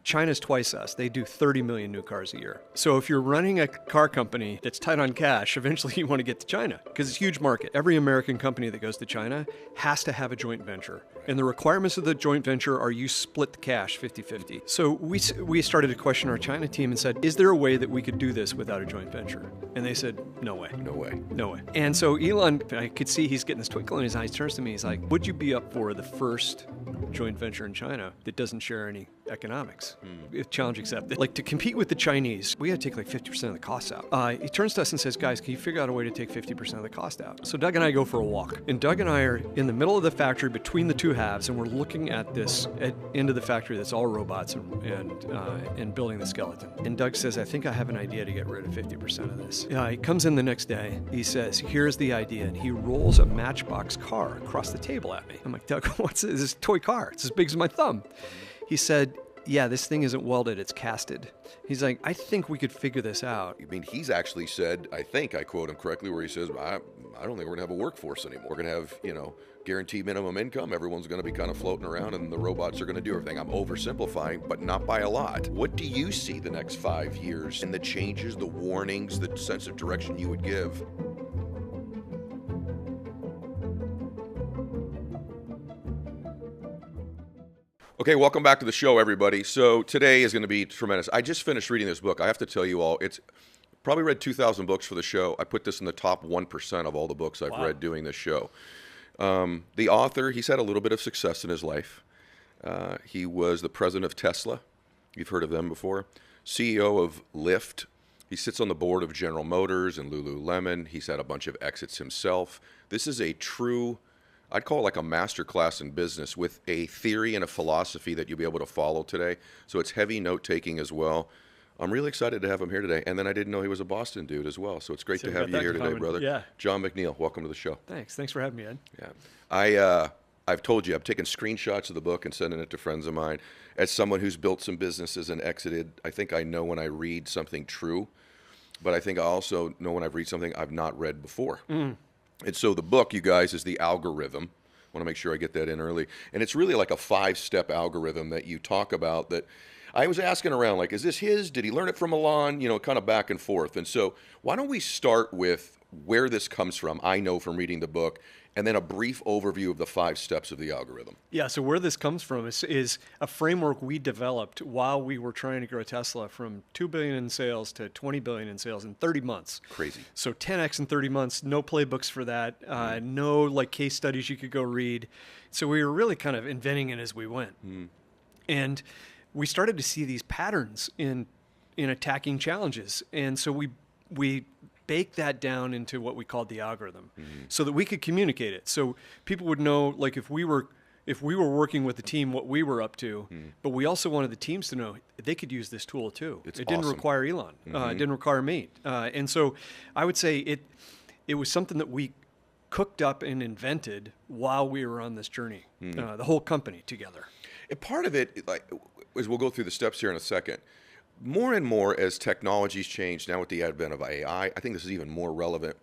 China's twice us. They do 30 million new cars a year. So if you're running a car company that's tight on cash, eventually you want to get to China because it's a huge market. Every American company that goes to China has to have a joint venture. And the requirements of the joint venture are you split the cash 50-50. So we started to question our China team and said, is there a way that we could do this without a joint venture? And they said, no way. No way. No way. And so Elon, I could see he's getting this twinkle in his eye. He turns to me, he's like, would you be up for the first joint venture in China that doesn't share any economics? If challenge accepted. Like, to compete with the Chinese, we had to take like 50% of the costs out. He turns to us and says, guys, can you figure out a way to take 50% of the cost out? So Doug and I go for a walk. And Doug and I are in the middle of the factory between the two halves, and we're looking at this end of the factory that's all robots and building the skeleton. And Doug says, I think I have an idea to get rid of 50% of this. He comes in the next day. He says, here's the idea. And he rolls a Matchbox car across the table at me. I'm like, Doug, what's this? This is a toy car. It's as big as my thumb. He said, yeah, this thing isn't welded, it's casted. He's like, I think we could figure this out. I mean, he's actually said, I think I quote him correctly, where he says, I don't think we're going to have a workforce anymore. We're going to have, guaranteed minimum income. Everyone's going to be kind of floating around and the robots are going to do everything. I'm oversimplifying, but not by a lot. What do you see the next 5 years and the changes, the warnings, the sense of direction you would give? Okay, welcome back to the show, everybody. So today is going to be tremendous. I just finished reading this book. I have to tell you all, it's probably read 2,000 books for the show. I put this in the top 1% of all the books I've read doing this show. The author, he's had a little bit of success in his life. He was the president of Tesla. You've heard of them before. CEO of Lyft. He sits on the board of General Motors and Lululemon. He's had a bunch of exits himself. This is a true, I'd call it like a master class in business with a theory and a philosophy that you'll be able to follow today. So it's heavy note-taking as well. I'm really excited to have him here today. And then I didn't know he was a Boston dude as well. So it's great to have you here today, brother. Yeah. John McNeil, welcome to the show. Thanks for having me, Ed. Yeah. I've told you, I've taken screenshots of the book and sending it to friends of mine. As someone who's built some businesses and exited, I think I know when I read something true, but I think I also know when I've read something I've not read before. And so the book, you guys, is The Algorithm. I want to make sure I get that in early. And it's really like a 5-step algorithm that you talk about that I was asking around, like, is this his? Did he learn it from Elon? Kind of back and forth. And so why don't we start with where this comes from? I know from reading the book, and then a brief overview of the 5 steps of the algorithm. Yeah, so where this comes from is a framework we developed while we were trying to grow Tesla from $2 billion in sales to $20 billion in sales in 30 months. Crazy. So 10x in 30 months, no playbooks for that, no like case studies you could go read. So we were really kind of inventing it as we went. And we started to see these patterns in attacking challenges. And so we baked that down into what we called the algorithm so that we could communicate it. So people would know, like, if we were working with the team, what we were up to, but we also wanted the teams to know they could use this tool too. It didn't require Elon. It didn't require me. And so I would say it was something that we cooked up and invented while we were on this journey, the whole company together. And part of it, like, as we'll go through the steps here in a second, more and more as technologies change, now with the advent of AI, I think this is even more relevant.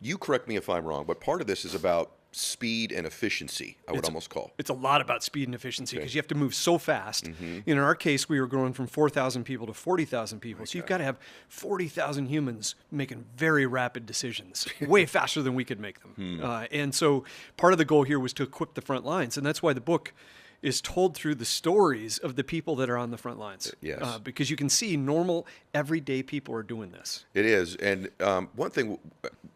You correct me if I'm wrong, but part of this is about speed and efficiency, I would almost call. It's a lot about speed and efficiency because you have to move so fast. In our case, we were growing from 4,000 people to 40,000 people. So you've got to have 40,000 humans making very rapid decisions, way faster than we could make them. And so part of the goal here was to equip the front lines. And that's why the book is told through the stories of the people that are on the front lines. Yes. Because you can see normal, everyday people are doing this. It is. And one thing,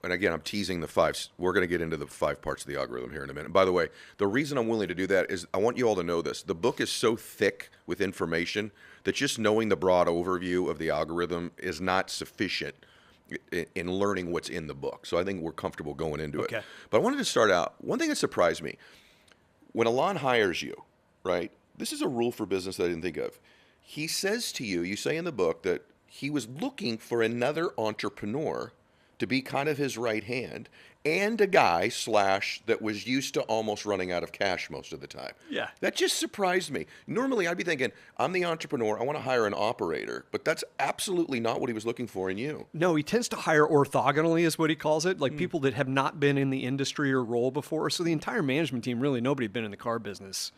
and again, I'm teasing the 5. We're going to get into the 5 parts of the algorithm here in a minute. By the way, the reason I'm willing to do that is I want you all to know this. The book is so thick with information that just knowing the broad overview of the algorithm is not sufficient in learning what's in the book. So I think we're comfortable going into it. But I wanted to start out, one thing that surprised me, when Elon hires you, right? This is a rule for business that I didn't think of. He says to you, you say in the book that he was looking for another entrepreneur to be kind of his right hand and a guy / that was used to almost running out of cash most of the time. Yeah. That just surprised me. Normally I'd be thinking, I'm the entrepreneur, I want to hire an operator, but that's absolutely not what he was looking for in you. No, he tends to hire orthogonally is what he calls it, like people that have not been in the industry or role before. So the entire management team, really nobody had been in the car business.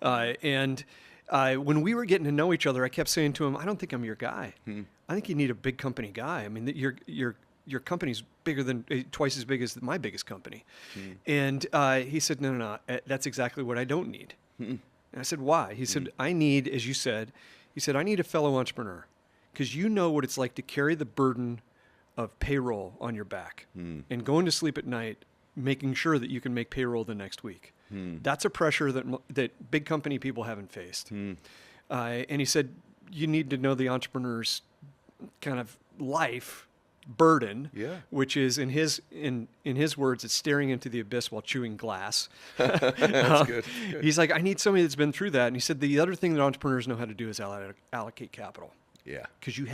And when we were getting to know each other, I kept saying to him, I don't think I'm your guy. I think you need a big company guy. I mean, your company's bigger than twice as big as my biggest company. And he said, no, that's exactly what I don't need. And I said, why? He said, I need, as you said, I need a fellow entrepreneur because you know what it's like to carry the burden of payroll on your back and going to sleep at night, making sure that you can make payroll the next week. That's a pressure that big company people haven't faced. And he said, you need to know the entrepreneur's kind of life burden, which is in his words, it's staring into the abyss while chewing glass. That's good. He's like, I need somebody that's been through that. And he said, the other thing that entrepreneurs know how to do is allocate capital. Yeah. Because you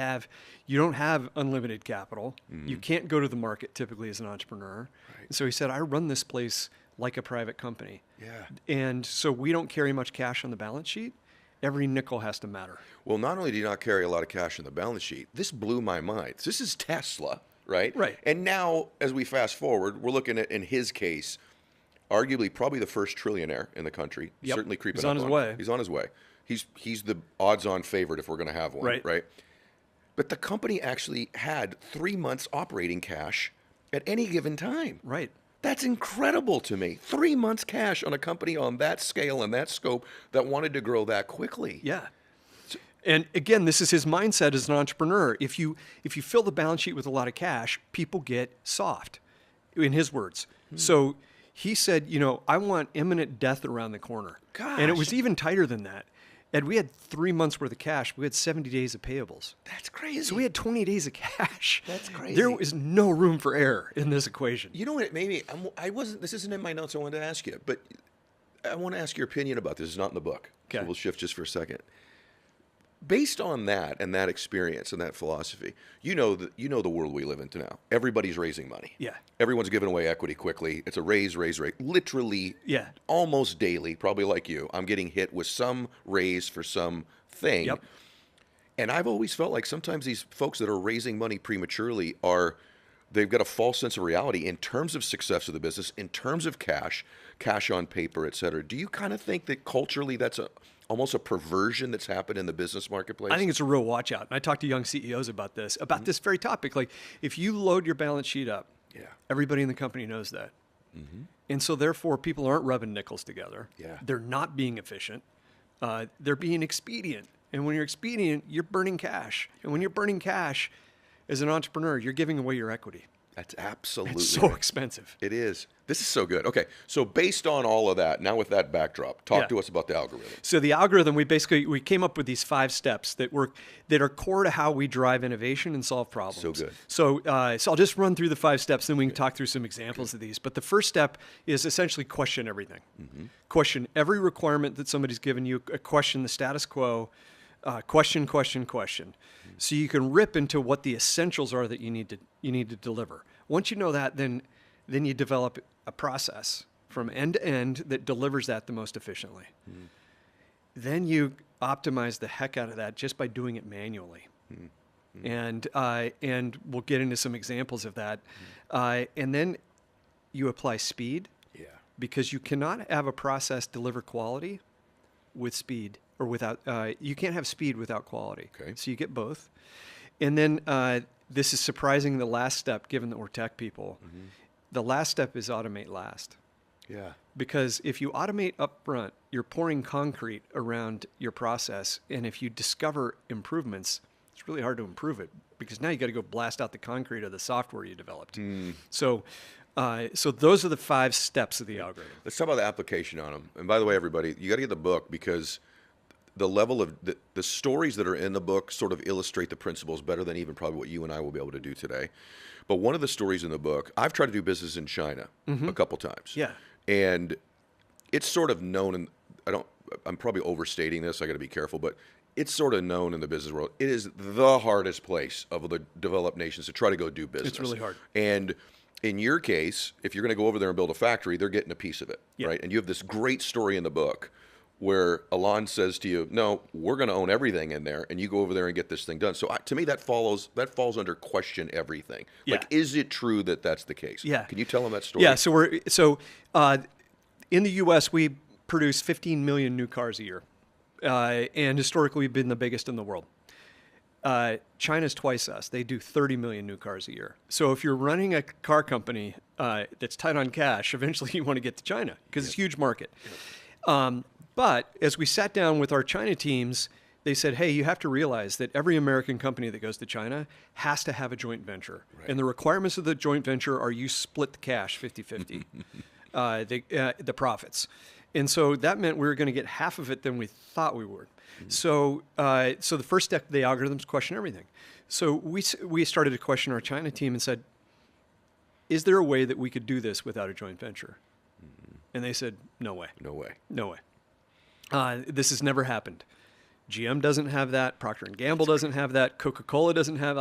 don't have unlimited capital. You can't go to the market typically as an entrepreneur. Right. So he said, I run this place like a private company. Yeah. And so we don't carry much cash on the balance sheet. Every nickel has to matter. Well, not only do you not carry a lot of cash on the balance sheet, this blew my mind. This is Tesla, right? Right. And now, as we fast forward, we're looking at, in his case, arguably probably the first trillionaire in the country. Yep. Certainly creeping He's up on his way. He's on his way. He's the odds-on favorite if we're going to have one, right? But the company actually had 3 months operating cash at any given time. Right. That's incredible to me. 3 months cash on a company on that scale and that scope that wanted to grow that quickly. Yeah. And again, this is his mindset as an entrepreneur. If you fill the balance sheet with a lot of cash, people get soft, in his words. So he said, I want imminent death around the corner. Gosh. And it was even tighter than that. And we had 3 months worth of cash. We had 70 days of payables. That's crazy. So we had 20 days of cash. That's crazy. There was no room for error in this equation. You know what? Maybe this isn't in my notes. I wanted to ask you, but I want to ask your opinion about this. It's not in the book. Okay. So we'll shift just for a second. Based on that and that experience and that philosophy, you know the world we live in now. Everybody's raising money. Yeah. Everyone's giving away equity quickly. It's a raise. Literally, almost daily, probably like you, I'm getting hit with some raise for some thing. Yep. And I've always felt like sometimes these folks that are raising money prematurely they've got a false sense of reality in terms of success of the business, in terms of cash on paper, et cetera. Do you kind of think that culturally that's almost a perversion that's happened in the business marketplace? I think it's a real watch out. And I talk to young CEOs about this very topic. Like if you load your balance sheet up, everybody in the company knows that. And so therefore people aren't rubbing nickels together. They're not being efficient. They're being expedient. And when you're expedient, you're burning cash. And when you're burning cash as an entrepreneur, you're giving away your equity. That's absolutely It's so expensive. It is. This is so good. Okay, so based on all of that, now with that backdrop, talk to us about the algorithm. So the algorithm, we came up with these 5 steps that are core to how we drive innovation and solve problems. So good. So I'll just run through the 5 steps, then we can talk through some examples of these. But the first step is essentially question everything. Question every requirement that somebody's given you. Question the status quo. Question. So you can rip into what the essentials are that you need to deliver. Once you know that, then you develop a process from end to end that delivers that the most efficiently. Then you optimize the heck out of that just by doing it manually. And we'll get into some examples of that. And then you apply speed. Because you cannot have a process deliver quality with speed. Or without, you can't have speed without quality. Okay. So you get both. And then this is surprising the last step, given that we're tech people. The last step is automate last. Because if you automate up front, you're pouring concrete around your process. And if you discover improvements, it's really hard to improve it because now you got to go blast out the concrete of the software you developed. So those are the 5 steps of the algorithm. Let's talk about the application on them. And by the way, everybody, you got to get the book because the level of the stories that are in the book sort of illustrate the principles better than even probably what you and I will be able to do today. But one of the stories in the book, I've tried to do business in China a couple times. And it's sort of known, and I'm probably overstating this, I got to be careful, but it's sort of known in the business world. It is the hardest place of the developed nations to try to go do business. It's really hard. And in your case, if you're going to go over there and build a factory, they're getting a piece of it, right? And you have this great story in the book where Alon says to you, no, we're going to own everything in there, and you go over there and get this thing done. So to me, that falls under question everything. Like, is it true that that's the case? Can you tell them that story? So in the U.S., we produce 15 million new cars a year. And historically, we've been the biggest in the world. China's twice us. They do 30 million new cars a year. So if you're running a car company that's tight on cash, eventually you want to get to China because it's a huge market. But as we sat down with our China teams, they said, hey, you have to realize that every American company that goes to China has to have a joint venture. Right. And the requirements of the joint venture are you split the cash 50-50, the profits. And so that meant we were going to get half of it than we thought we would. So the first step of the algorithms question everything. So we started to question our China team and said, is there a way that we could do this without a joint venture? And they said, no way. No way. No way. This has never happened. GM doesn't have that. Procter & Gamble doesn't have that. Coca-Cola doesn't have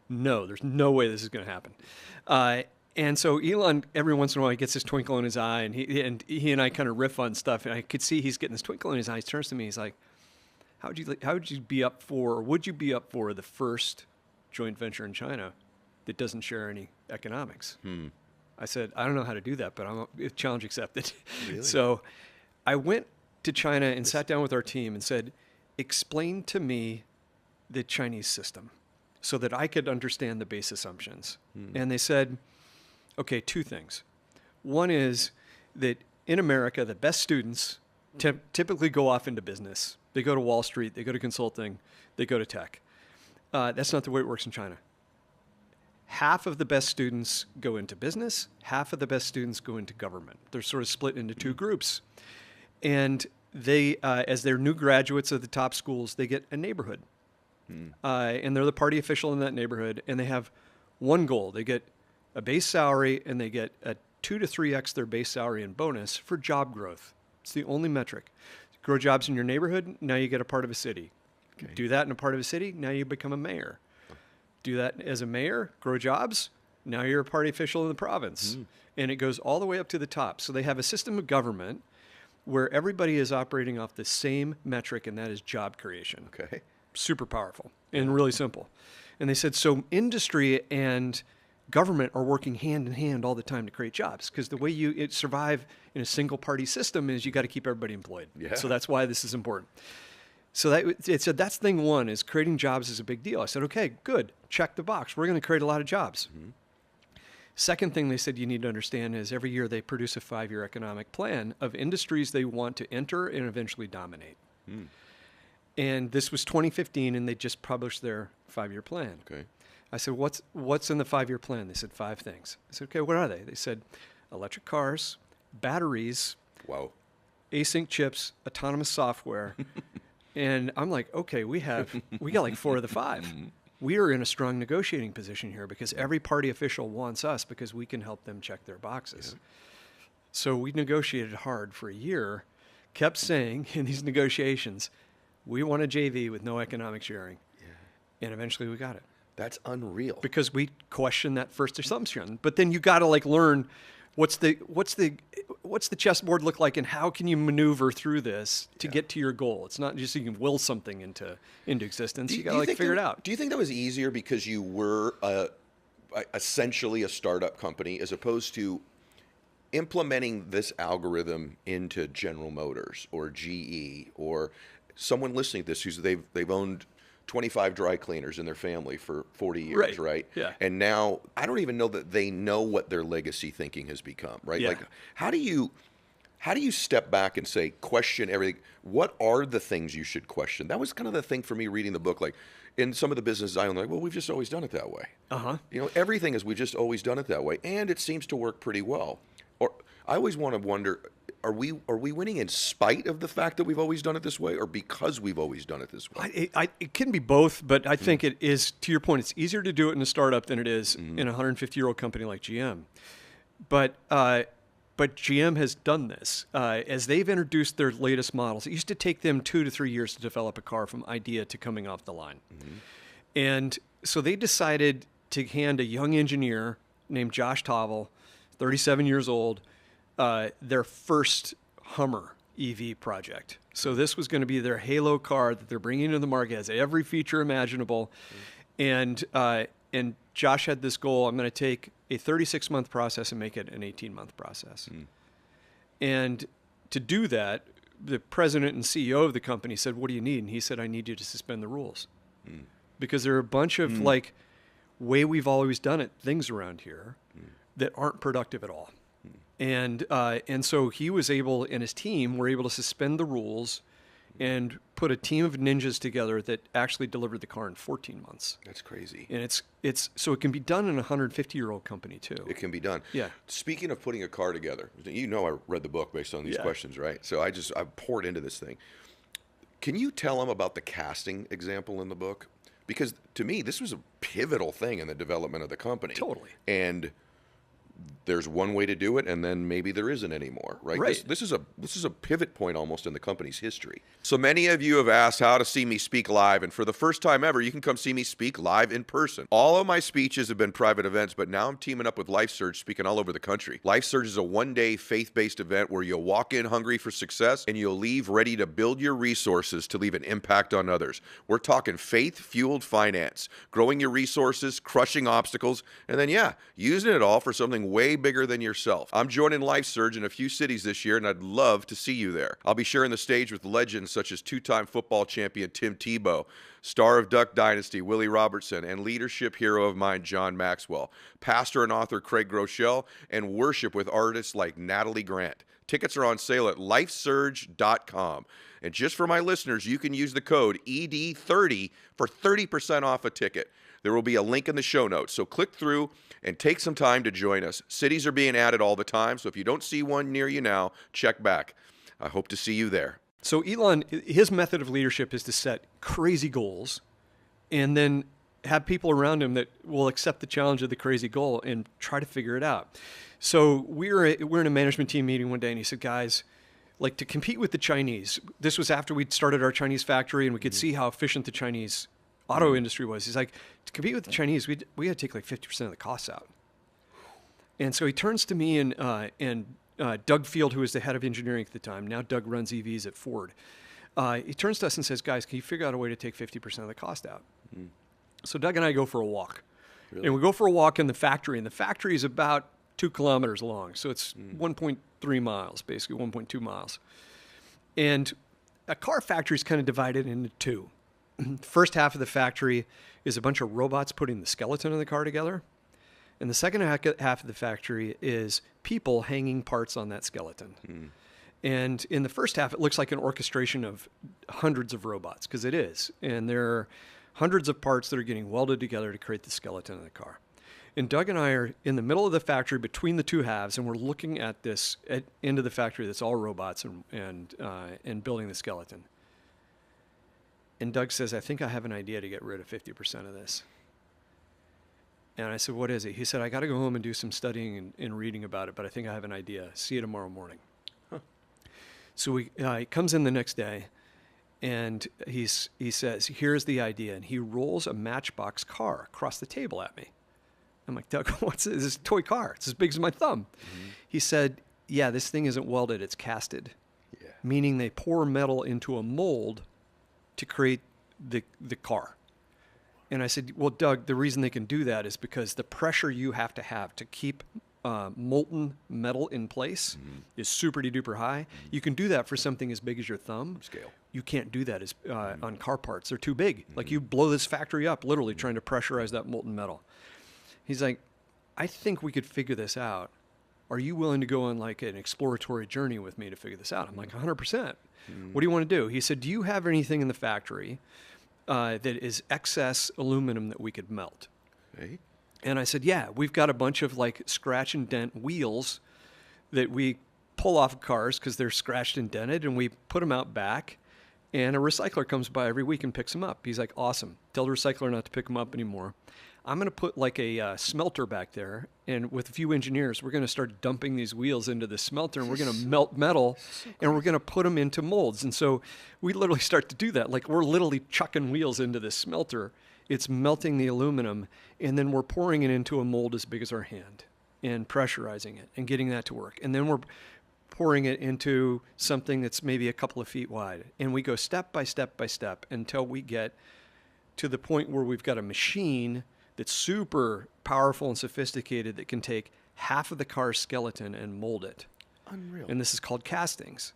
no, there's no way this is going to happen. And so Elon, every once in a while, he gets this twinkle in his eye, and he and I kind of riff on stuff, and I could see he's getting this twinkle in his eye. He turns to me, he's like, how would you be up for, or would you be up for the first joint venture in China that doesn't share any economics? I said, I don't know how to do that, but I'm a challenge accepted. Really? So I went to China and sat down with our team and said, explain to me the Chinese system so that I could understand the base assumptions. And they said, okay, two things. One is that in America, the best students typically go off into business. They go to Wall Street, they go to consulting, they go to tech. That's not the way it works in China. Half of the best students go into business, half of the best students go into government. They're sort of split into two groups. And they, as they're new graduates of the top schools, they get a neighborhood. And they're the party official in that neighborhood, and they have one goal. They get a base salary, and they get a 2 to 3x their base salary and bonus for job growth. It's the only metric. Grow jobs in your neighborhood, now you get a part of a city. Okay. Do that in a part of a city, now you become a mayor. Do that as a mayor, grow jobs, now you're a party official in the province. And it goes all the way up to the top. So they have a system of government where everybody is operating off the same metric, and that is job creation. Okay. Super powerful and really simple. And they said, so industry and government are working hand in hand all the time to create jobs, because the way you survive in a single party system is you got to keep everybody employed. Yeah. So that's why this is important. So it said that's thing one, is creating jobs is a big deal. I said, okay, good. Check the box. We're going to create a lot of jobs. Second thing they said you need to understand is every year they produce a 5-year economic plan of industries they want to enter and eventually dominate. And this was 2015, and they just published their 5-year plan. Okay. I said, what's in the 5-year plan? They said 5 things. I said, okay, what are they? They said electric cars, batteries, wow, async chips, autonomous software. And I'm like, okay, we got like 4 of the 5. We are in a strong negotiating position here because every party official wants us because we can help them check their boxes. Yeah. So we negotiated hard for a year, kept saying in these negotiations, we want a JV with no economic sharing. Yeah. And eventually we got it. That's unreal. Because we questioned that first assumption. But then you got to like learn what's the chessboard look like, and how can you maneuver through this to get to your goal? It's not just you can will something into existence. You got to like figure it out. Do you think that was easier because you were essentially a startup company as opposed to implementing this algorithm into General Motors or GE or someone listening to this who's they've owned 25 dry cleaners in their family for 40 years, right? Yeah. And now I don't even know that they know what their legacy thinking has become, right? Yeah. Like how do you step back and say, question everything? What are the things you should question? That was kind of the thing for me reading the book. Like in some of the businesses I own, like, well, we've just always done it that way. You know, everything is we've just always done it that way. And it seems to work pretty well. Or I always want to wonder, are we winning in spite of the fact that we've always done it this way, or because we've always done it this way? It can be both, but I think it is, to your point, it's easier to do it in a startup than it is in a 150-year-old company like GM. But GM has done this. As they've introduced their latest models, it used to take them 2 to 3 years to develop a car from idea to coming off the line. And so they decided to hand a young engineer named Josh Tavel, 37 years old, their first Hummer EV project. So this was going to be their halo car that they're bringing to the market. It has every feature imaginable. And Josh had this goal: I'm going to take a 36-month process and make it an 18-month process. And to do that, the president and CEO of the company said, "What do you need?" And he said, "I need you to suspend the rules." Because there are a bunch of like way we've always done it things around here that aren't productive at all. And so he was able, and his team were able to suspend the rules and put a team of ninjas together that actually delivered the car in 14 months. That's crazy. And it's so it can be done in a 150-year-old company too. It can be done. Yeah. Speaking of putting a car together, you know I read the book based on these questions, right? So I poured into this thing. Can you tell them about the casting example in the book? Because to me, this was a pivotal thing in the development of the company. Totally. And there's one way to do it, and then maybe there isn't anymore, right? Right. This is a pivot point almost in the company's history. So many of you have asked how to see me speak live, and for the first time ever, you can come see me speak live in person. All of my speeches have been private events, but now I'm teaming up with LifeSurge, speaking all over the country. LifeSurge is a one-day faith-based event where you'll walk in hungry for success, and you'll leave ready to build your resources to leave an impact on others. We're talking faith-fueled finance, growing your resources, crushing obstacles, and then, using it all for something way bigger than yourself. I'm joining LifeSurge in a few cities this year, and I'd love to see you there. I'll be sharing the stage with legends such as two-time football champion Tim Tebow, star of Duck Dynasty Willie Robertson, and leadership hero of mine John Maxwell, pastor and author Craig Groeschel, and worship with artists like Natalie Grant. Tickets are on sale at lifesurge.com. And just for my listeners, you can use the code ED30 for 30% off a ticket. There will be a link in the show notes, so click through and take some time to join us. Cities are being added all the time, so if you don't see one near you now, check back. I hope to see you there. So Elon, his method of leadership is to set crazy goals and then have people around him that will accept the challenge of the crazy goal and try to figure it out. So we're in a management team meeting one day, and he said, guys, like to compete with the Chinese, this was after we'd started our Chinese factory and we could see how efficient the Chinese auto industry was. He's like, to compete with the Chinese, we had to take like 50% of the costs out. And so he turns to me and Doug Field, who was the head of engineering at the time, now Doug runs EVs at Ford. He turns to us and says, guys, can you figure out a way to take 50% of the cost out? So Doug and I go for a walk. Really? And we go for a walk in the factory, and the factory is about 2 kilometers long. So it's 1.3 miles, basically 1.2 miles. And a car factory is kind of divided into two. First half of the factory is a bunch of robots putting the skeleton of the car together. And the second half of the factory is people hanging parts on that skeleton. And in the first half, it looks like an orchestration of hundreds of robots, because it is. And there are hundreds of parts that are getting welded together to create the skeleton of the car. And Doug and I are in the middle of the factory between the two halves, and we're looking at this end of the factory that's all robots and building the skeleton. And Doug says, I think I have an idea to get rid of 50% of this. And I said, what is it? He said, I got to go home and do some studying and reading about it, but I think I have an idea. See you tomorrow morning. So he comes in the next day, and he says, here's the idea. And he rolls a Matchbox car across the table at me. I'm like, Doug, what's this? This is a toy car. It's as big as my thumb. He said, yeah, this thing isn't welded, it's casted. Meaning they pour metal into a mold to create the car. And I said, well, Doug, the reason they can do that is because the pressure you have to keep molten metal in place is super duper high. You can do that for something as big as your thumb. Scale. You can't do that on car parts. They're too big. Like you blow this factory up, literally trying to pressurize that molten metal. He's like, I think we could figure this out. Are you willing to go on like an exploratory journey with me to figure this out? I'm like, 100%. What do you want to do? He said, do you have anything in the factory that is excess aluminum that we could melt? Hey. And I said, yeah, we've got a bunch of like scratch and dent wheels that we pull off of cars because they're scratched and dented, and we put them out back, and a recycler comes by every week and picks them up. He's like, awesome. Tell the recycler not to pick them up anymore. I'm going to put like a smelter back there, and with a few engineers, we're going to start dumping these wheels into the smelter, and we're going to melt metal, and we're going to put them into molds. And so we literally start to do that. Like we're literally chucking wheels into this smelter. It's melting the aluminum, and then we're pouring it into a mold as big as our hand and pressurizing it and getting that to work. And then we're pouring it into something that's maybe a couple of feet wide. And we go step by step by step until we get to the point where we've got a machine that's super powerful and sophisticated that can take half of the car's skeleton and mold it. Unreal. And this is called castings.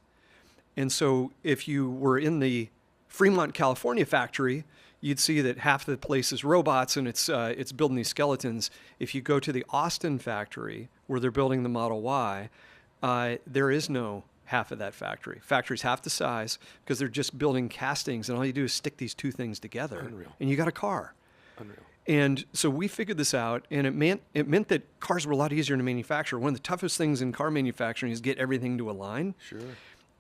And so if you were in the Fremont, California factory, you'd see that half the place is robots and it's building these skeletons. If you go to the Austin factory where they're building the Model Y, there is no half of that factory. Factory's half the size because they're just building castings, and all you do is stick these two things together. Unreal. And you got a car. Unreal. And so we figured this out, and it meant that cars were a lot easier to manufacture. One of the toughest things in car manufacturing is get everything to align. Sure.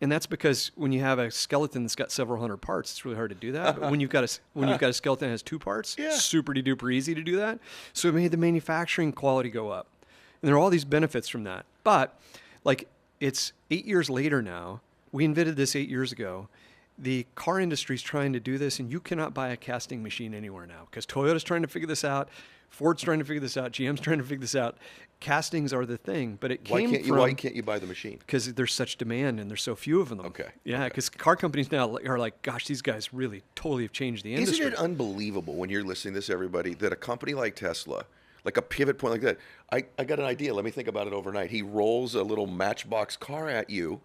And that's because when you have a skeleton that's got several hundred parts, it's really hard to do that. But when you've got a skeleton that has 2 parts, super duper easy to do that. So it made the manufacturing quality go up. And there are all these benefits from that. But like, it's 8 years later now. We invented this 8 years ago. The car industry's trying to do this, and you cannot buy a casting machine anywhere now because Toyota's trying to figure this out, Ford's trying to figure this out, GM's trying to figure this out. Castings are the thing, but it came from... Why can't you buy the machine? Because there's such demand and there's so few of them. Okay. Yeah, because car companies now are like, gosh, these guys really totally have changed the industry. Isn't it unbelievable when you're listening to this, everybody, that a company like Tesla, like a pivot point like that, I got an idea. Let me think about it overnight. He rolls a little Matchbox car at you,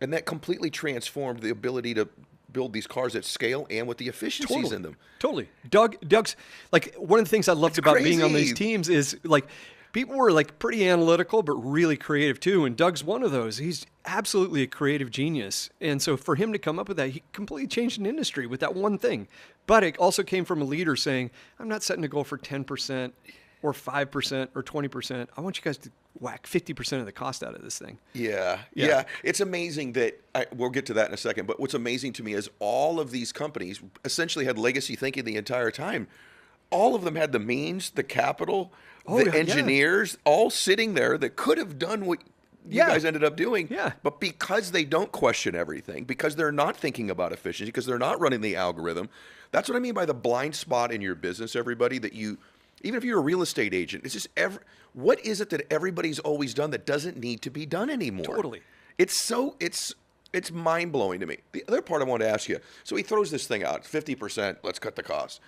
and that completely transformed the ability to build these cars at scale and with the efficiencies in them. Totally. Doug's, like, one of the things I loved about being on these teams is, like, people were, like, pretty analytical, but really creative, too. And Doug's one of those. He's absolutely a creative genius. And so for him to come up with that, he completely changed an industry with that one thing. But it also came from a leader saying, I'm not setting a goal for 10% or 5% or 20%. I want you guys to whack 50% of the cost out of this thing. Yeah. It's amazing that, we'll get to that in a second, but what's amazing to me is all of these companies essentially had legacy thinking the entire time. All of them had the means, the capital, the engineers, all sitting there that could have done what you guys ended up doing. Yeah. But because they don't question everything, because they're not thinking about efficiency, because they're not running the algorithm, that's what I mean by the blind spot in your business, everybody, that you... Even if you're a real estate agent, it's just what is it that everybody's always done that doesn't need to be done anymore? Totally. It's mind-blowing to me. The other part I want to ask you, so he throws this thing out, 50%, let's cut the cost.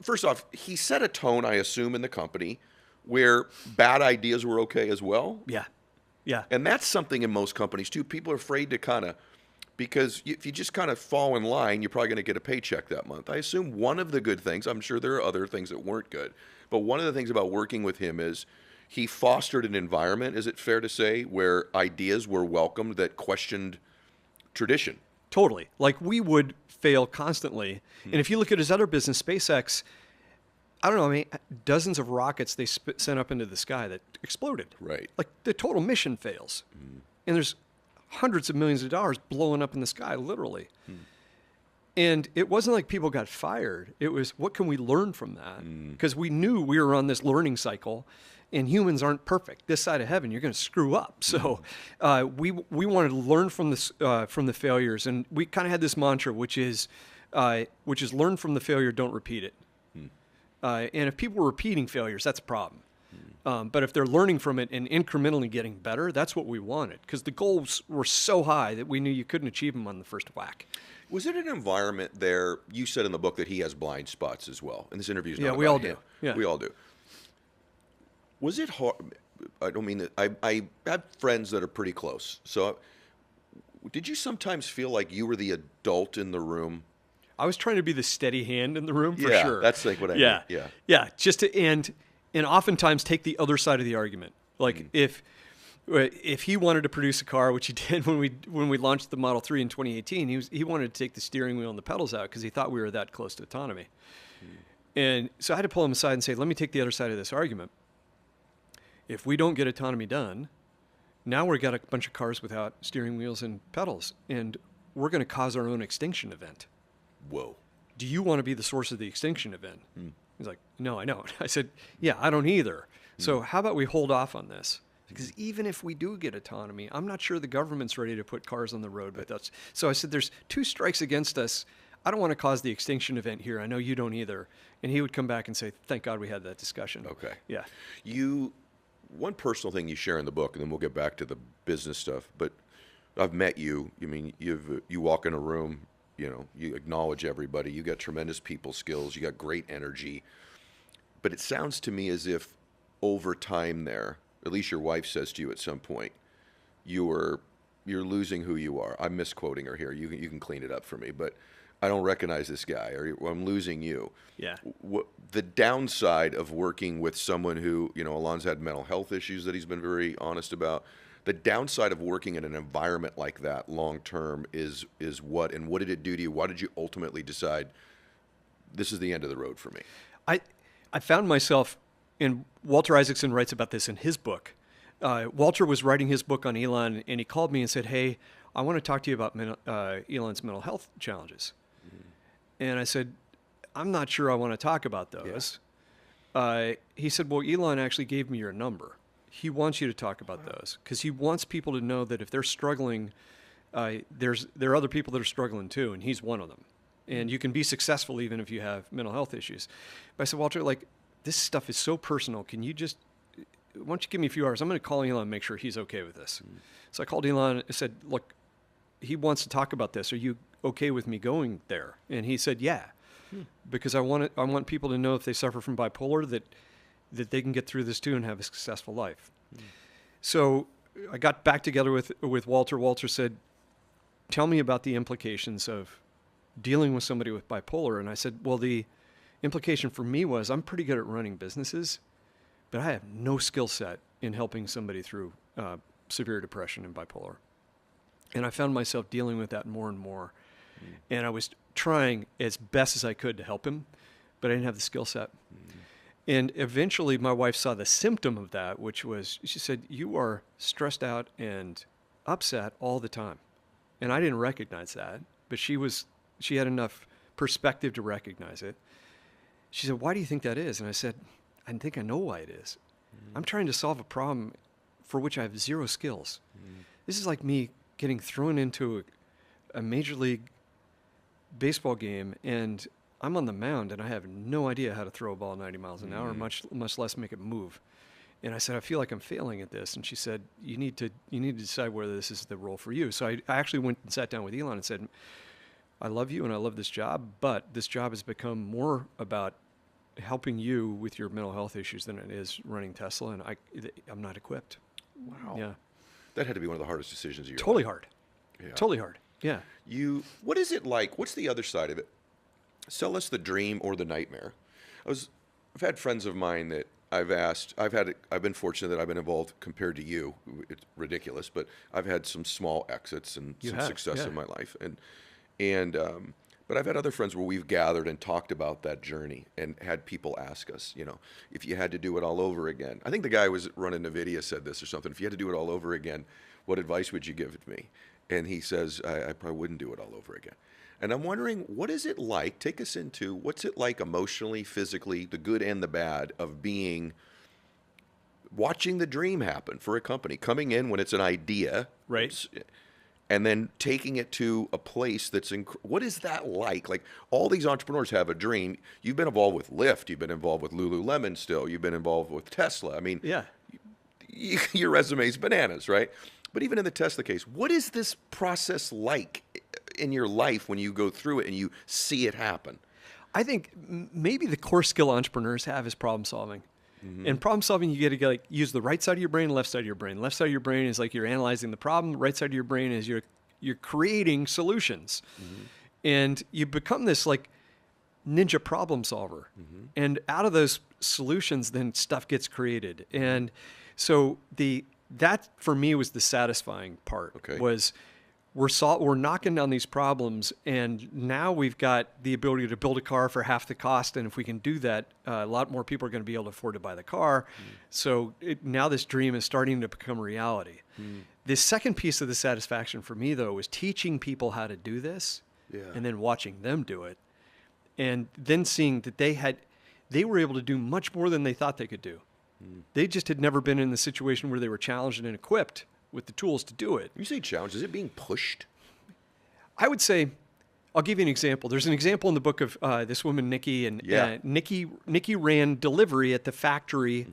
First off, he set a tone, I assume, in the company where bad ideas were okay as well. Yeah. And that's something in most companies, too. People are afraid to kind of... Because if you just kind of fall in line, you're probably going to get a paycheck that month. I assume one of the good things, I'm sure there are other things that weren't good, but one of the things about working with him is he fostered an environment, is it fair to say, where ideas were welcomed that questioned tradition. Totally. Like, we would fail constantly. And if you look at his other business, SpaceX, I don't know, I mean, dozens of rockets they sent up into the sky that exploded. Right. Like, the total mission fails. And there's hundreds of millions of dollars blowing up in the sky, literally. And it wasn't like people got fired. It was, what can we learn from that? Because we knew we were on this learning cycle, and humans aren't perfect. This side of heaven, you're going to screw up. So we wanted to learn from the failures, and we kind of had this mantra, which is learn from the failure, don't repeat it. And if people were repeating failures, that's a problem. But if they're learning from it and incrementally getting better, that's what we wanted. Because the goals were so high that we knew you couldn't achieve them on the first whack. Was it an environment there? You said in the book that he has blind spots as well. And this interview is not we about all him. do. Yeah, we all do. Was it hard? I don't mean that. I have friends that are pretty close. So, did you sometimes feel like you were the adult in the room? I was trying to be the steady hand in the room for sure. That's like what I mean. Yeah. Just to and oftentimes take the other side of the argument. Like if he wanted to produce a car, which he did when we launched the Model 3 in 2018, he wanted to take the steering wheel and the pedals out because he thought we were that close to autonomy. And so I had to pull him aside and say, let me take the other side of this argument. If we don't get autonomy done, now we've got a bunch of cars without steering wheels and pedals, and we're going to cause our own extinction event. Whoa. Do you want to be the source of the extinction event? He's like, no, I don't. I said, yeah, I don't either. So how about we hold off on this? Because even if we do get autonomy, I'm not sure the government's ready to put cars on the road with us. So I said, there's 2 strikes against us. I don't want to cause the extinction event here. I know you don't either. And he would come back and say, thank God we had that discussion. Okay. Yeah. One personal thing you share in the book, and then we'll get back to the business stuff, but I've met you. I mean, you walk in a room, you acknowledge everybody. You got tremendous people skills. You got great energy. But it sounds to me as if over time there, at least your wife says to you at some point, you were you're losing who you are. I'm misquoting her here. You can clean it up for me, but I don't recognize this guy, or I'm losing you. Yeah. The downside of working with someone who, Alon's had mental health issues that he's been very honest about. The downside of working in an environment like that long term is what, and what did it do to you? Why did you ultimately decide this is the end of the road for me? I found myself, and Walter Isaacson writes about this in his book. Walter was writing his book on Elon, and he called me and said, "Hey, I want to talk to you about Elon's mental health challenges." And I said, "I'm not sure I want to talk about those." Yeah. He said, "Well, Elon actually gave me your number. He wants you to talk about those because he wants people to know that if they're struggling, there are other people that are struggling too, and he's one of them. And you can be successful even if you have mental health issues." But I said, "Walter, this stuff is so personal. Can you why don't you give me a few hours? I'm going to call Elon and make sure he's okay with this." So I called Elon and said, "Look, he wants to talk about this. Are you okay with me going there?" And he said, "Yeah, because I want people to know if they suffer from bipolar that they can get through this too and have a successful life." So I got back together with Walter. Walter said, "Tell me about the implications of dealing with somebody with bipolar." And I said, "Well, the implication for me was I'm pretty good at running businesses, but I have no skill set in helping somebody through severe depression and bipolar." And I found myself dealing with that more and more. And I was trying as best as I could to help him, but I didn't have the skill set. And eventually my wife saw the symptom of that, which was, she said, "You are stressed out and upset all the time." And I didn't recognize that, but she had enough perspective to recognize it. She said, "Why do you think that is?" And I said, "I think I know why it is. I'm trying to solve a problem for which I have zero skills. This is like me getting thrown into a major league baseball game, and I'm on the mound, and I have no idea how to throw a ball 90 miles an hour, much less make it move." And I said, "I feel like I'm failing at this." And she said, you need to decide whether this is the role for you." So I actually went and sat down with Elon and said, "I love you and I love this job, but this job has become more about helping you with your mental health issues than it is running Tesla, and I'm not equipped." Wow. Yeah. That had to be one of the hardest decisions of your Totally life. hard. Yeah. Totally hard. Yeah. What is it like? What's the other side of it? Sell us the dream or the nightmare. I've had friends of mine that I've been fortunate that I've been involved compared to you. It's ridiculous, but I've had some small exits and success in my life. But I've had other friends where we've gathered and talked about that journey and had people ask us, if you had to do it all over again. I think the guy who was running NVIDIA said this or something. If you had to do it all over again, what advice would you give me? And he says, I probably wouldn't do it all over again. And I'm wondering, what is it like? Take us into what's it like emotionally, physically, the good and the bad of watching the dream happen for a company, coming in when it's an idea, Right. And then taking it to a place that's what is that like? Like, all these entrepreneurs have a dream. You've been involved with Lyft. You've been involved with Lululemon still. You've been involved with Tesla. I mean, Yeah. Your resume's bananas, right? But even in the Tesla case, what is this process like in your life when you go through it and you see it happen? I think maybe the core skill entrepreneurs have is problem solving. And problem solving, you get to use the right side of your brain, left side of your brain. Left side of your brain is like you're analyzing the problem. The right side of your brain is you're creating solutions. And you become this like ninja problem solver. And out of those solutions, then stuff gets created. And so that for me was the satisfying part. Okay. Was we're knocking down these problems, and now we've got the ability to build a car for half the cost. And if we can do that, a lot more people are going to be able to afford to buy the car. So now this dream is starting to become reality. The second piece of the satisfaction for me, though, was teaching people how to do this, and then watching them do it, and then seeing that they were able to do much more than they thought they could do. They just had never been in the situation where they were challenged and equipped with the tools to do it. You say challenge, is it being pushed? I would say, I'll give you an example. There's an example in the book of this woman, Nikki, and Nikki ran delivery at the factory.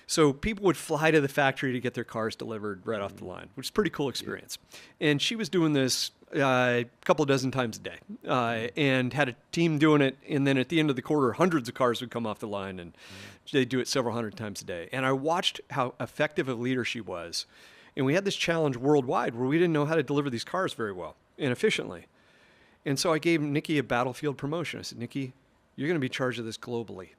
So people would fly to the factory to get their cars delivered right off the line, which is a pretty cool experience. And she was doing this a couple of dozen times a day and had a team doing it. And then at the end of the quarter, hundreds of cars would come off the line, and they'd do it several hundred times a day. And I watched how effective a leader she was. And we had this challenge worldwide where we didn't know how to deliver these cars very well and efficiently. And so I gave Nikki a battlefield promotion. I said, Nikki, you're going to be in charge of this globally.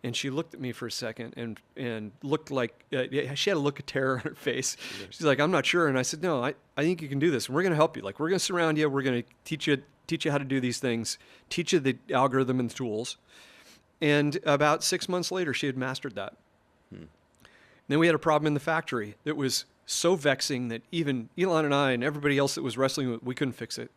And she looked at me for a second and looked like, she had a look of terror on her face. She's like, I'm not sure. And I said, no, I think you can do this. And we're going to help you. Like, we're going to surround you. We're going to teach you how to do these things, teach you the algorithm and the tools. And about 6 months later, she had mastered that. Then we had a problem in the factory that was so vexing that even Elon and I and everybody else that was wrestling with it, we couldn't fix it.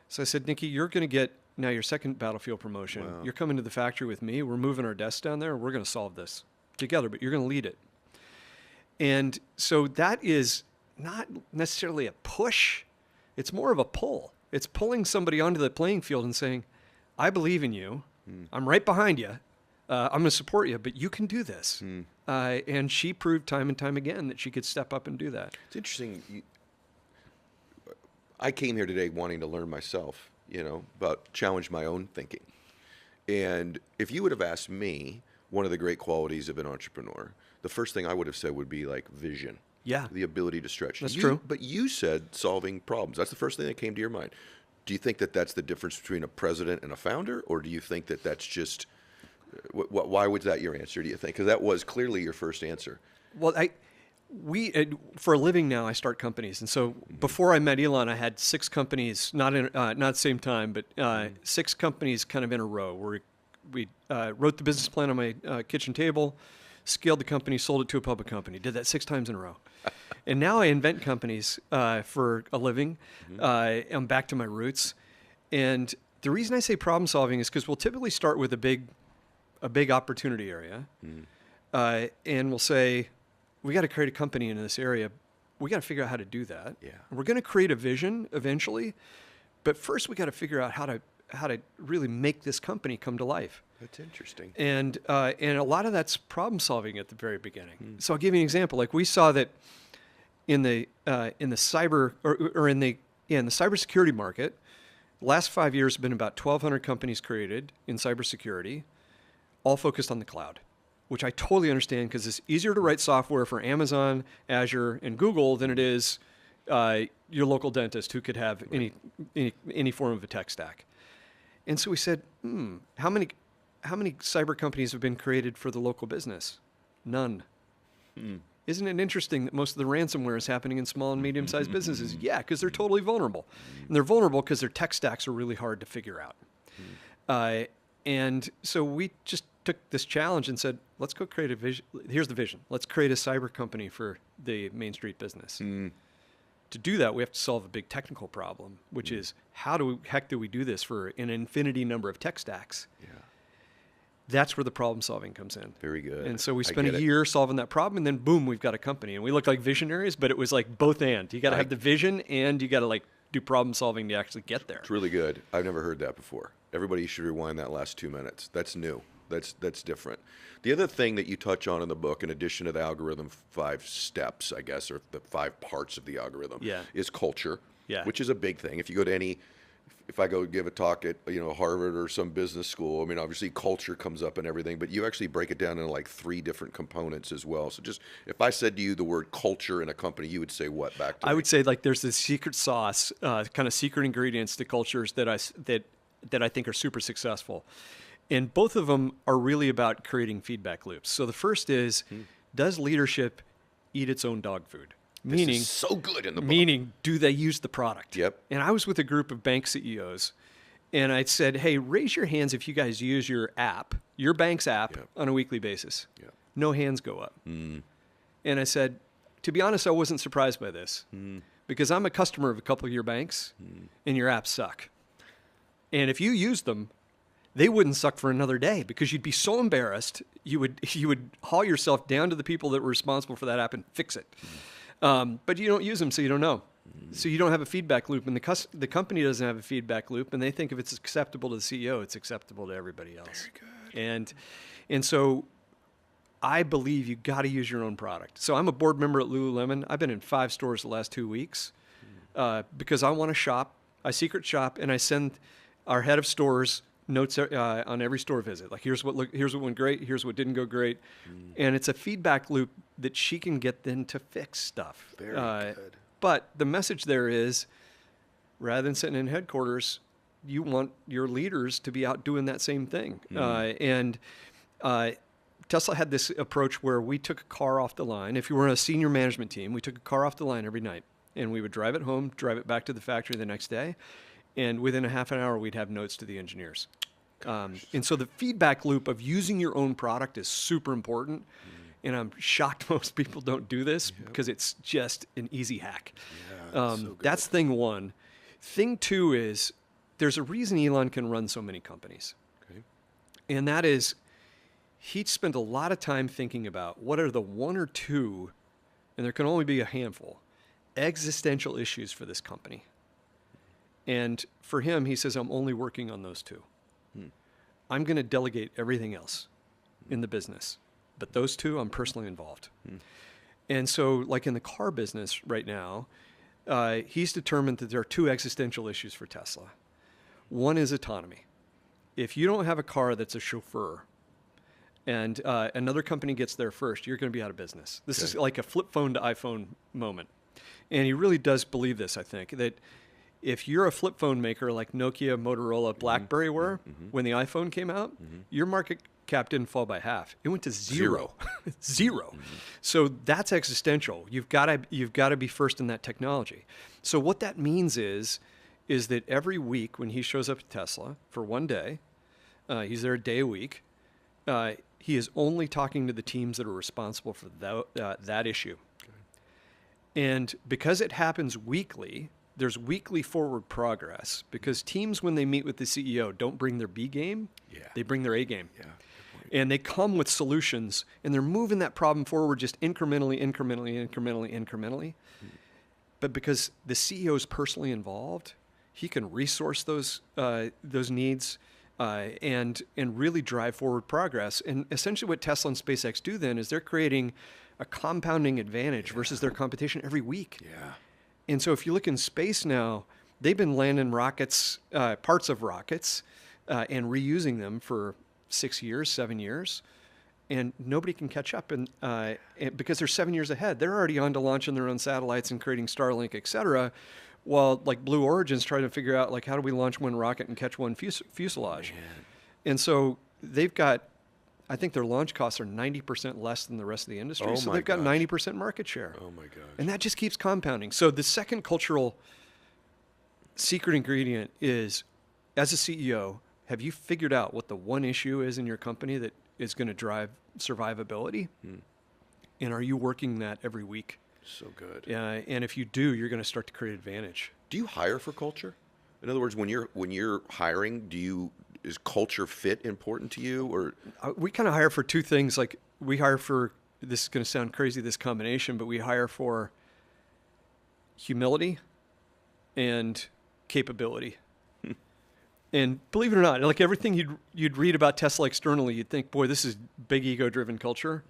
So I said, Nikki, you're going to get now your second battlefield promotion. Wow. You're coming to the factory with me. We're moving our desks down there. We're going to solve this together, but you're going to lead it. And so that is not necessarily a push. It's more of a pull. It's pulling somebody onto the playing field and saying, I believe in you. I'm right behind you. I'm going to support you, but you can do this. And she proved time and time again that she could step up and do that. It's interesting. I came here today wanting to learn myself, about challenge my own thinking. And if you would have asked me, one of the great qualities of an entrepreneur, the first thing I would have said would be like vision. Yeah. The ability to stretch. That's true. But you said solving problems. That's the first thing that came to your mind. Do you think that that's the difference between a president and a founder? Or do you think that that's just... Why was that your answer, do you think? Because that was clearly your first answer. Well, for a living now, I start companies. And so before I met Elon, I had 6 companies, not at the same time, but 6 companies kind of in a row where we wrote the business plan on my kitchen table, scaled the company, sold it to a public company. Did that 6 times in a row. And now I invent companies for a living. I'm back to my roots. And the reason I say problem solving is because we'll typically start with a big opportunity area, and we'll say, we got to create a company in this area. We got to figure out how to do that. Yeah. We're going to create a vision eventually, but first we got to figure out how to really make this company come to life. That's interesting. And a lot of that's problem solving at the very beginning. So I'll give you an example. Like we saw that in the cyber or in the cybersecurity market, the last 5 years have been about 1,200 companies created in cybersecurity, all focused on the cloud, which I totally understand because it's easier to write software for Amazon, Azure, and Google than it is your local dentist who could have any form of a tech stack. And so we said, how many cyber companies have been created for the local business? None. Isn't it interesting that most of the ransomware is happening in small and medium-sized businesses? Yeah, because they're totally vulnerable. And they're vulnerable because their tech stacks are really hard to figure out. And so we just took this challenge and said, let's go create a vision. Here's the vision. Let's create a cyber company for the Main Street business. To do that, we have to solve a big technical problem, which is how the heck do we do this for an infinity number of tech stacks? Yeah. That's where the problem solving comes in. Very good. And so we spent a year solving that problem, and then boom, we've got a company. And we look like visionaries, but it was like both and. You got to have the vision, and you got to do problem solving to actually get there. It's really good. I've never heard that before. Everybody should rewind that last 2 minutes. That's new. That's different. The other thing that you touch on in the book, in addition to the algorithm 5 steps, I guess, or the 5 parts of the algorithm, is culture, which is a big thing. If you go to if I go give a talk at Harvard or some business school, I mean, obviously culture comes up and everything, but you actually break it down into 3 different components as well. So just if I said to you the word culture in a company, you would say what back to me? I would say there's this secret sauce, kind of secret ingredients to cultures that I think are super successful. And both of them are really about creating feedback loops. So the first is, does leadership eat its own dog food? This is so good in the book. Meaning, do they use the product? Yep. And I was with a group of bank CEOs, and I said, hey, raise your hands if you guys use your bank's app, on a weekly basis. Yep. No hands go up. And I said, to be honest, I wasn't surprised by this because I'm a customer of a couple of your banks, and your apps suck. And if you use them, they wouldn't suck for another day because you'd be so embarrassed. You would haul yourself down to the people that were responsible for that app and fix it. But you don't use them, so you don't know. So you don't have a feedback loop, and the company doesn't have a feedback loop, and they think if it's acceptable to the CEO, it's acceptable to everybody else. Very good. And so I believe you got to use your own product. So I'm a board member at Lululemon. I've been in 5 stores the last 2 weeks because I want to shop. I secret shop, and I send our head of stores notes on every store visit. Like, here's what went great, here's what didn't go great. And it's a feedback loop that she can get then to fix stuff. Very good. But the message there is, rather than sitting in headquarters, you want your leaders to be out doing that same thing. Tesla had this approach where we took a car off the line. If you were on a senior management team, we took a car off the line every night, and we would drive it home, drive it back to the factory the next day, and within a half an hour, we'd have notes to the engineers. And so the feedback loop of using your own product is super important, and I'm shocked most people don't do this because it's just an easy hack. That's thing one. Thing two is there's a reason Elon can run so many companies, and that is he spent a lot of time thinking about what are the one or two, and there can only be a handful, existential issues for this company. And for him, he says, I'm only working on those two. I'm going to delegate everything else in the business, but those two, I'm personally involved. And so, like in the car business right now, he's determined that there are two existential issues for Tesla. One is autonomy. If you don't have a car that's a chauffeur, and another company gets there first, you're going to be out of business. This is like a flip phone to iPhone moment. And he really does believe this, I think, that if you're a flip phone maker like Nokia, Motorola, BlackBerry were, when the iPhone came out, your market cap didn't fall by half. It went to zero. Zero. So that's existential. You've got to be first in that technology. So what that means is that every week when he shows up at Tesla for one day, he's there a day a week, he is only talking to the teams that are responsible for that issue. And because it happens weekly, there's weekly forward progress, because teams, when they meet with the CEO, don't bring their B game, they bring their A game. And they come with solutions, and they're moving that problem forward just incrementally. But because the CEO is personally involved, he can resource those needs and really drive forward progress. And essentially what Tesla and SpaceX do then is they're creating a compounding advantage versus their competition every week. And so if you look in space now, they've been landing rockets, parts of rockets, and reusing them for 6 years, 7 years, and nobody can catch up. And because they're 7 years ahead, they're already on to launching their own satellites and creating Starlink, et cetera. While like Blue Origin's trying to figure out like how do we launch one rocket and catch one fuselage. And so they've got, I think their launch costs are 90% less than the rest of the industry. So they've got 90% market share. Oh my gosh. And that just keeps compounding. So the second cultural secret ingredient is, as a CEO, have you figured out what the one issue is in your company that is going to drive survivability? And are you working that every week? So good. And if you do, you're going to start to create advantage. Do you hire for culture? In other words, when you're hiring, is culture fit important to you, or we kind of hire for two things? Like we hire for, this is going to sound crazy, this combination, but we hire for humility and capability. And believe it or not, like everything you'd read about Tesla externally, you'd think, boy, this is big ego-driven culture.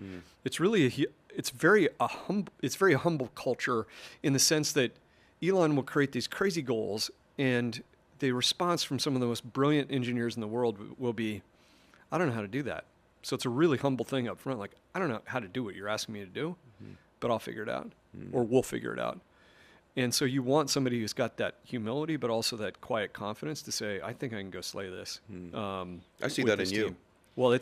It's really it's very humble culture, in the sense that Elon will create these crazy goals, and the response from some of the most brilliant engineers in the world will be, I don't know how to do that. So it's a really humble thing up front. Like, I don't know how to do what you're asking me to do, but I'll figure it out, or we'll figure it out. And so you want somebody who's got that humility, but also that quiet confidence to say, I think I can go slay this. I see that in you. Team. Well,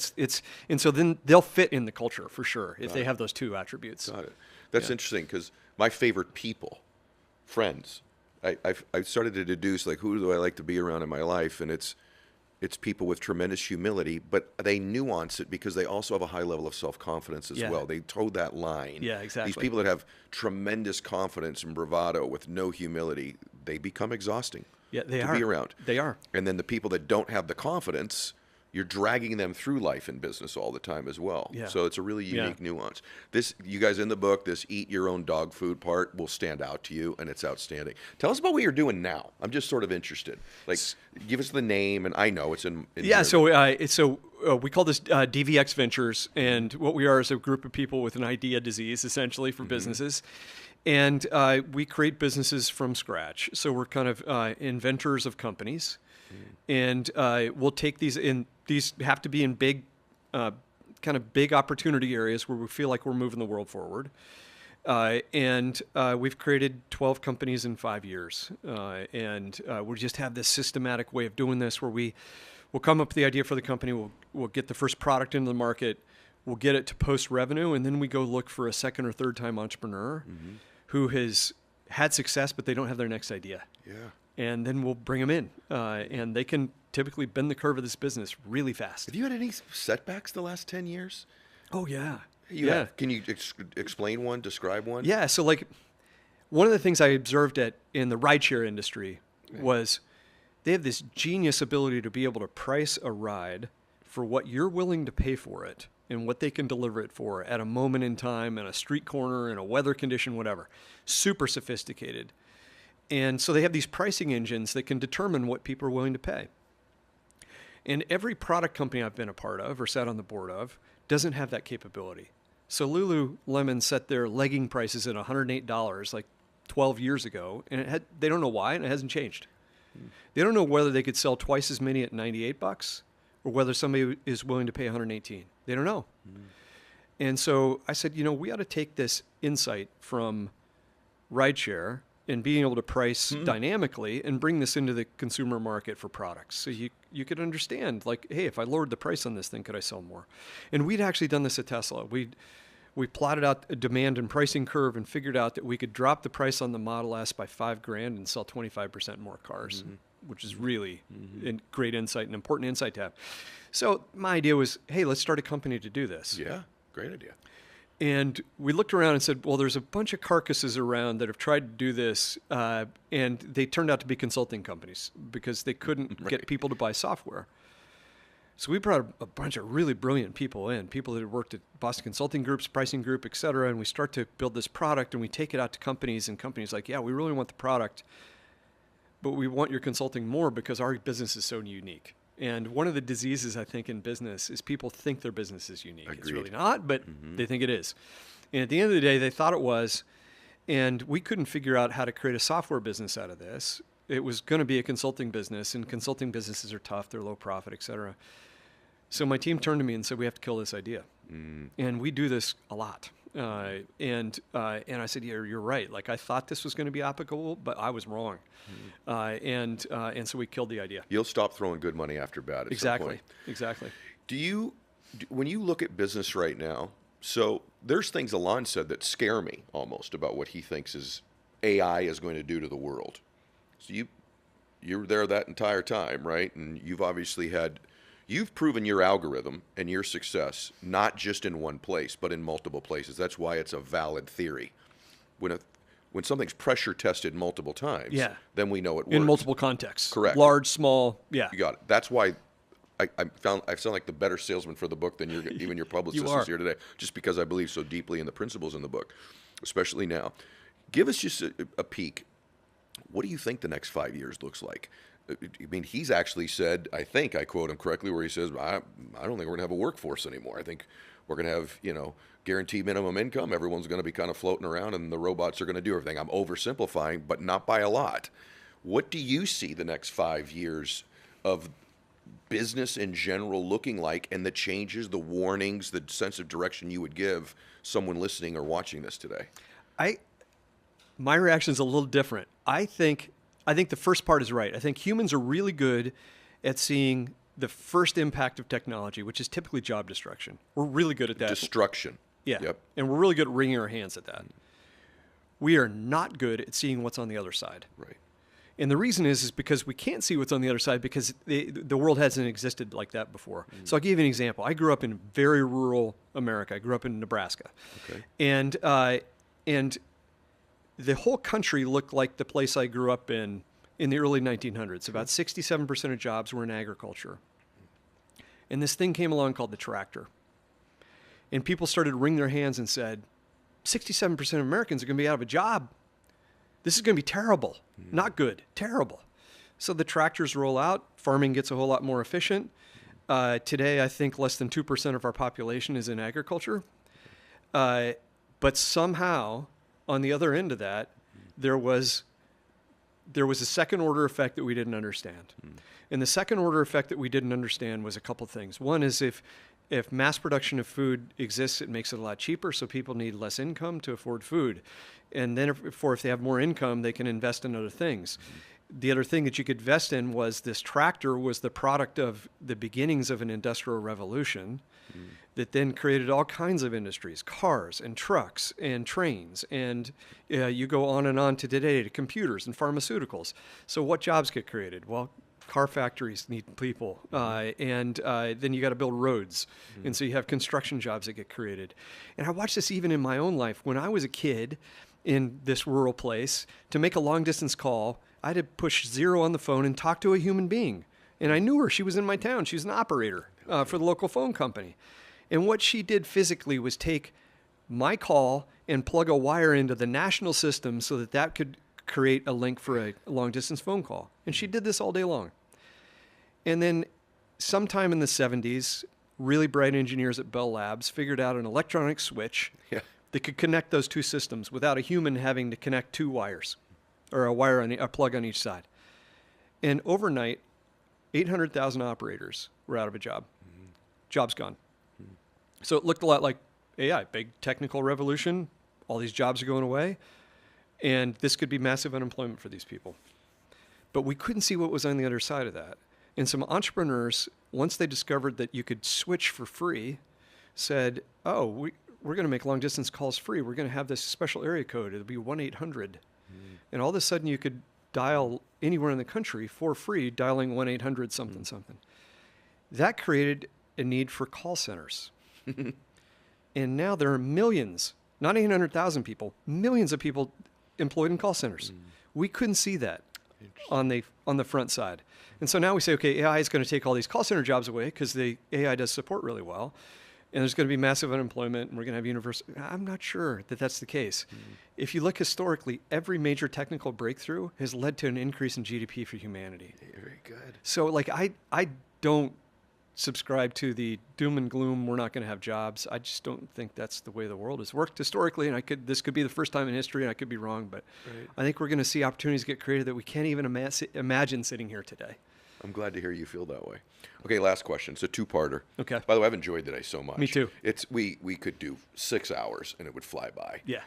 and so then they'll fit in the culture for sure if they have those two attributes. Got it. That's interesting, because my favorite people, friends, I started to deduce, like, who do I like to be around in my life, and it's people with tremendous humility, but they nuance it because they also have a high level of self-confidence as well. They toe that line. Yeah, exactly. These people that have tremendous confidence and bravado with no humility, they become exhausting to be around. They are. And then the people that don't have the confidence, you're dragging them through life and business all the time as well. So it's a really unique nuance. This, you guys in the book, this eat your own dog food part will stand out to you, and it's outstanding. Tell us about what you're doing now. I'm just sort of interested. Like, give us the name, and I know it's in so we call this DVX Ventures, and what we are is a group of people with an idea disease, essentially, for businesses. And we create businesses from scratch. So we're kind of inventors of companies. And we'll take these in. These have to be in big, kind of big opportunity areas where we feel like we're moving the world forward. And we've created 12 companies in 5 years. And we just have this systematic way of doing this where we'll come up with the idea for the company, we'll get the first product into the market, we'll get it to post revenue, and then we go look for a second or third time entrepreneur who has had success, but they don't have their next idea. Yeah. And then we'll bring them in. And they can typically bend the curve of this business really fast. Have you had any setbacks the last 10 years? Oh, yeah. Yeah. Can you explain one, describe one? Yeah. So like one of the things I observed in the rideshare industry was they have this genius ability to be able to price a ride for what you're willing to pay for it and what they can deliver it for at a moment in time, in a street corner, in a weather condition, whatever. Super sophisticated. And so they have these pricing engines that can determine what people are willing to pay. And every product company I've been a part of or sat on the board of doesn't have that capability. So Lululemon set their legging prices at $108 like 12 years ago, and they don't know why, and it hasn't changed. They don't know whether they could sell twice as many at $98 or whether somebody is willing to pay $118. They don't know. And so I said, we ought to take this insight from rideshare and being able to price dynamically and bring this into the consumer market for products. So you could understand, like, hey, if I lowered the price on this thing, could I sell more? And we'd actually done this at Tesla. We plotted out a demand and pricing curve and figured out that we could drop the price on the Model S by $5,000 and sell 25% more cars, which is really a great insight, an important insight to have. So my idea was, hey, let's start a company to do this. Yeah, great idea. And we looked around and said, well, there's a bunch of carcasses around that have tried to do this, and they turned out to be consulting companies because they couldn't get people to buy software. So we brought a bunch of really brilliant people in, people that had worked at Boston Consulting Group's pricing group, et cetera, and we start to build this product, and we take it out to companies, and companies like, yeah, we really want the product, but we want your consulting more because our business is so unique. And one of the diseases, I think, in business is people think their business is unique. Agreed. It's really not, but they think it is. And at the end of the day, they thought it was, and we couldn't figure out how to create a software business out of this. It was going to be a consulting business, and consulting businesses are tough. They're low profit, et cetera. So my team turned to me and said, we have to kill this idea. And we do this a lot. And I said, yeah, you're right. Like, I thought this was going to be applicable, but I was wrong. And so we killed the idea. You'll stop throwing good money after bad at some point. Exactly. When you look at business right now, so there's things Alon said that scare me almost about what he thinks AI is going to do to the world. So you were there that entire time, right? And you've proven your algorithm and your success, not just in one place, but in multiple places. That's why it's a valid theory. When something's pressure tested multiple times, then we know it works. In multiple contexts. Correct. Large, small, yeah. You got it. That's why I sound like the better salesman for the book than even your publicist is here today, just because I believe so deeply in the principles in the book, especially now. Give us just a peek. What do you think the next 5 years looks like? I mean, he's actually said, I think I quote him correctly, where he says, I don't think we're going to have a workforce anymore. I think we're going to have, guaranteed minimum income. Everyone's going to be kind of floating around, and the robots are going to do everything. I'm oversimplifying, but not by a lot. What do you see the next 5 years of business in general looking like, and the changes, the warnings, the sense of direction you would give someone listening or watching this today? My reaction is a little different. I think the first part is right. I think humans are really good at seeing the first impact of technology, which is typically job destruction. We're really good at that. Destruction. Yeah. Yep. And we're really good at wringing our hands at that. We are not good at seeing what's on the other side. Right. And the reason is because we can't see what's on the other side because the world hasn't existed like that before. So I'll give you an example. I grew up in very rural America. I grew up in Nebraska. Okay. And the whole country looked like the place I grew up in the early 1900s. About 67% of jobs were in agriculture. And this thing came along called the tractor. And people started to wring their hands and said, 67% of Americans are going to be out of a job. This is going to be terrible. Not good, terrible. So the tractors roll out. Farming gets a whole lot more efficient. Today, I think less than 2% of our population is in agriculture. But somehow, on the other end of that, there was there was a second order effect that we didn't understand. And the second order effect that we didn't understand was a couple things. One is if mass production of food exists, it makes it a lot cheaper, so people need less income to afford food. And then if they have more income, they can invest in other things. The other thing that you could invest in was this tractor was the product of the beginnings of an industrial revolution that then created all kinds of industries, cars and trucks and trains. And you go on and on to today to computers and pharmaceuticals. So what jobs get created? Well, car factories need people. And then you got to build roads. And so you have construction jobs that get created. And I watched this even in my own life. When I was a kid in this rural place, to make a long distance call, I had to push 0 on the phone and talk to a human being. And I knew her. She was in my town. She was an operator for the local phone company. And what she did physically was take my call and plug a wire into the national system so that could create a link for a long distance phone call. And she did this all day long. And then sometime in the 70s, really bright engineers at Bell Labs figured out an electronic switch that could connect those two systems without a human having to connect 2 wires. Or a plug on each side. And overnight, 800,000 operators were out of a job. Job's gone. So it looked a lot like AI, big technical revolution. All these jobs are going away. And this could be massive unemployment for these people. But we couldn't see what was on the other side of that. And some entrepreneurs, once they discovered that you could switch for free, said, oh, we're going to make long distance calls free. We're going to have this special area code. It'll be 1-800. And all of a sudden you could dial anywhere in the country for free, dialing 1-800 something something. That created a need for call centers. And now there are millions, not 800,000 people, millions of people employed in call centers. We couldn't see that on the front side. And so now we say, okay, AI is going to take all these call center jobs away because the AI does support really well. And there's going to be massive unemployment, and we're going to have universal. I'm not sure that that's the case. If you look historically, every major technical breakthrough has led to an increase in GDP for humanity. Very good. So, like, I don't subscribe to the doom and gloom. We're not going to have jobs. I just don't think that's the way the world has worked historically. And this could be the first time in history, and I could be wrong, but I think we're going to see opportunities get created that we can't even imagine sitting here today. I'm glad to hear you feel that way. Okay, last question. It's a 2-parter. Okay. By the way, I've enjoyed today so much. Me too. We could do 6 hours and it would fly by. Yeah.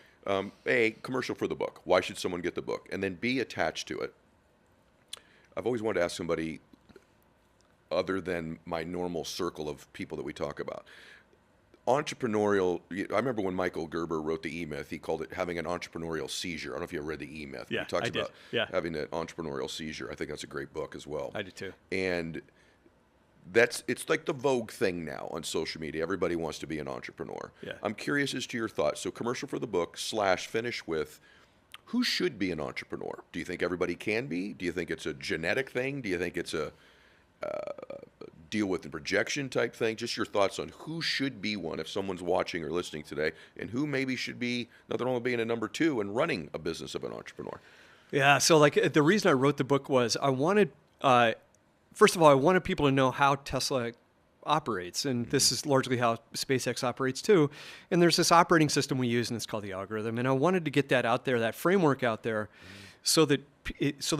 A, commercial for the book. Why should someone get the book? And then B, attached to it. I've always wanted to ask somebody other than my normal circle of people that we talk about. Entrepreneurial, I remember when Michael Gerber wrote the E-Myth, he called it having an entrepreneurial seizure. I don't know if you ever read the E-Myth. Yeah, he talks I did. about having an entrepreneurial seizure. I think that's a great book as well. I do too. And it's like the vogue thing now on social media. Everybody wants to be an entrepreneur. Yeah. I'm curious as to your thoughts. So commercial for the book / finish with, who should be an entrepreneur? Do you think everybody can be? Do you think it's a genetic thing? Do you think it's a deal with the projection type thing? Just your thoughts on who should be one if someone's watching or listening today, and who maybe should be nothing wrong with being a number 2 and running a business of an entrepreneur. Yeah. So like the reason I wrote the book was I wanted, first of all, I wanted people to know how Tesla operates. And this is largely how SpaceX operates too. And there's this operating system we use, and it's called the algorithm. And I wanted to get that out there, that framework out there, so that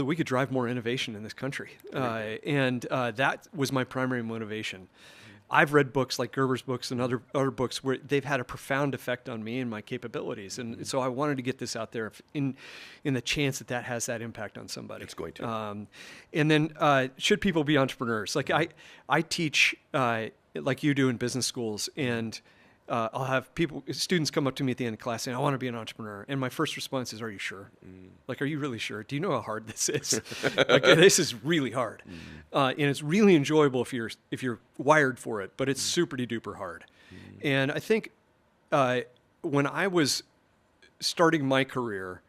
we could drive more innovation in this country. And that was my primary motivation. I've read books like Gerber's books and other books where they've had a profound effect on me and my capabilities. And so I wanted to get this out there in the chance that has that impact on somebody. It's going to. And then should people be entrepreneurs? Like I teach like you do in business schools, and I'll have students come up to me at the end of class saying, I want to be an entrepreneur. And my first response is, are you sure? Like, are you really sure? Do you know how hard this is? Like, this is really hard. And it's really enjoyable if you're wired for it, but it's super duper hard. And I think when I was starting my career,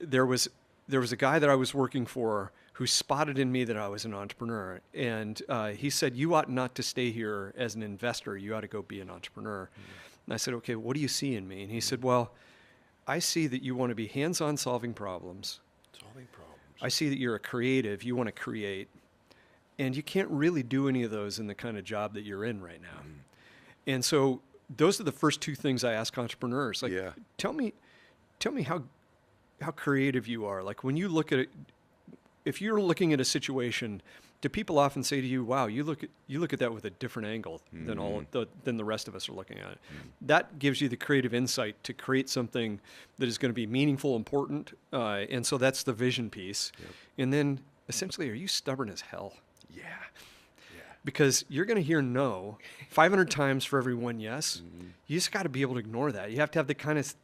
there was a guy that I was working for who spotted in me that I was an entrepreneur. And he said, you ought not to stay here as an investor. You ought to go be an entrepreneur. And I said, okay, what do you see in me? And he said, well, I see that you want to be hands-on solving problems. I see that you're a creative. You want to create. And you can't really do any of those in the kind of job that you're in right now. And so those are the first 2 things I ask entrepreneurs. Like, tell me how creative you are. Like, when you look at it, if you're looking at a situation, do people often say to you, "Wow, you look at that with a different angle than the rest of us are looking at it"? That gives you the creative insight to create something that is going to be meaningful, important, and so that's the vision piece. Yep. And then essentially, are you stubborn as hell? Yeah. Because you're going to hear no 500 times for every one yes. You just got to be able to ignore that. You have to have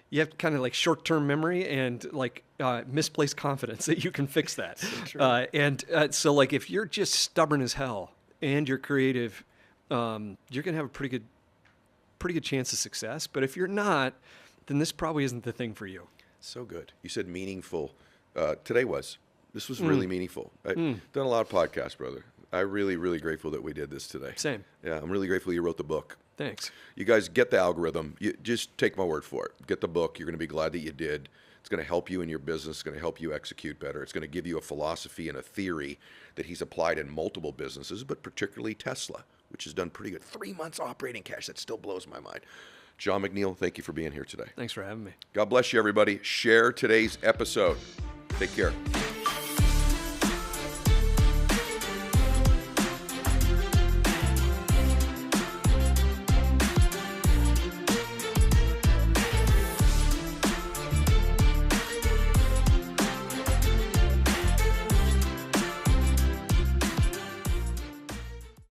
you have kind of like short-term memory and like misplaced confidence that you can fix that. So like if you're just stubborn as hell and you're creative, you're going to have a pretty good chance of success. But if you're not, then this probably isn't the thing for you. So good. You said meaningful. Today was. This was really meaningful. I've done a lot of podcasts, brother. I'm really, really grateful that we did this today. Same. Yeah, I'm really grateful you wrote the book. Thanks. You guys get the algorithm. You just take my word for it. Get the book. You're going to be glad that you did. It's going to help you in your business. It's going to help you execute better. It's going to give you a philosophy and a theory that he's applied in multiple businesses, but particularly Tesla, which has done pretty good. 3 months operating cash. That still blows my mind. John McNeil, thank you for being here today. Thanks for having me. God bless you, everybody. Share today's episode. Take care.